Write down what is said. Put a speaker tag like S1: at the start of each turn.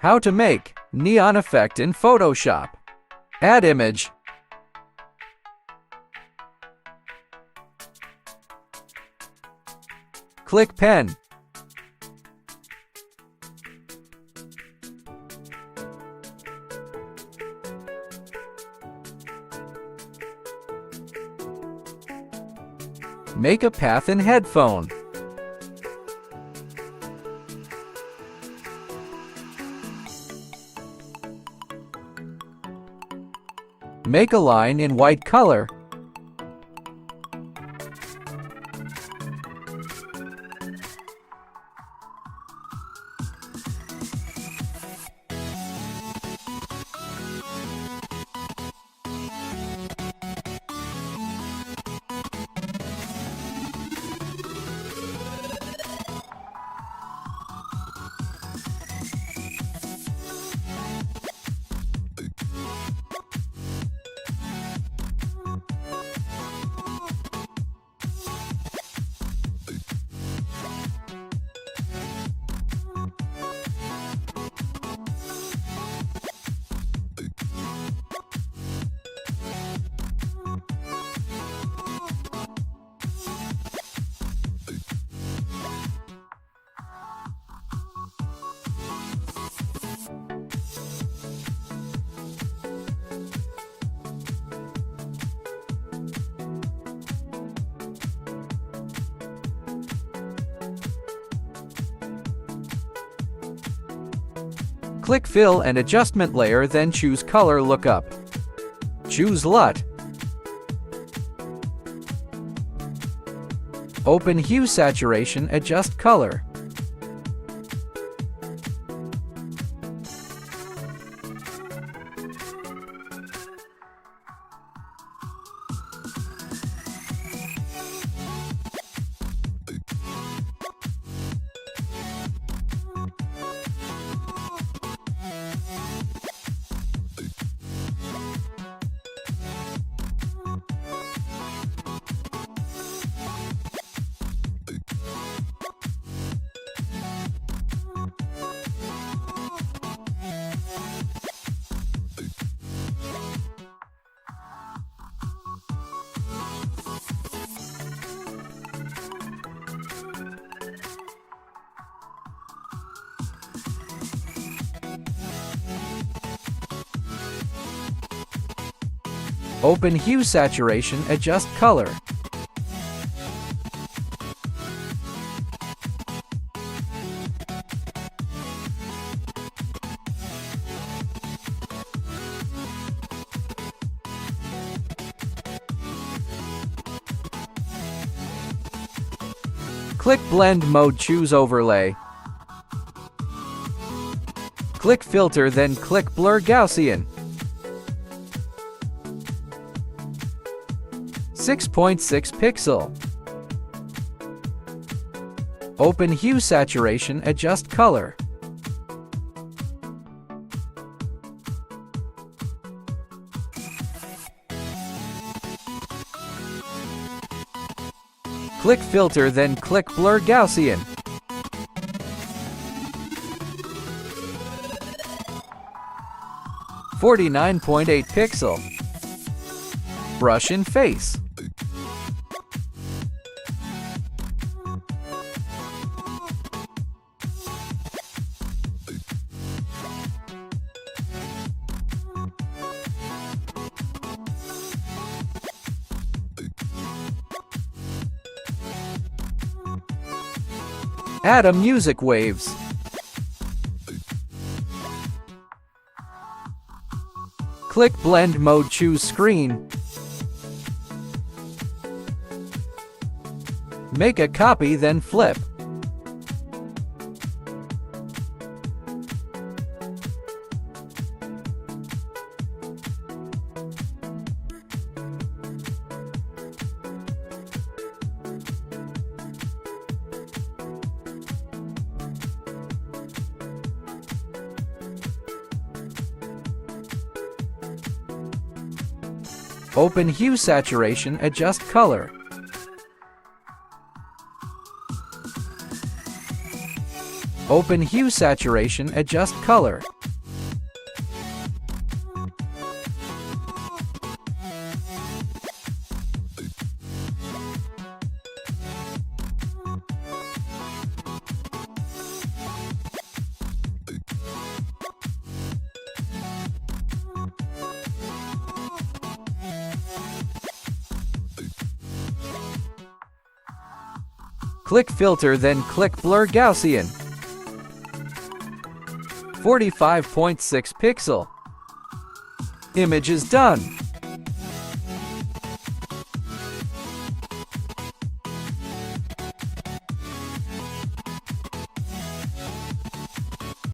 S1: How to make neon effect in Photoshop. Add image. Click pen. Make a path in headphone. Make a line in white color. Click Fill and Adjustment layer, then choose Color Lookup. Choose LUT. Open Hue Saturation, adjust color. Open Hue Saturation, adjust color. Click Blend Mode, choose Overlay. Click Filter, then click Blur Gaussian. 6.6 pixel. Open Hue Saturation, adjust color. Click Filter, then click Blur Gaussian. (49.8 pixel). Brush in face. Add a music waves. Click Blend Mode, choose Screen. Make a copy, then flip. Open Hue Saturation, adjust color. Open Hue Saturation, adjust color. Click Filter, then click Blur Gaussian. 45.6 pixel. Image is done.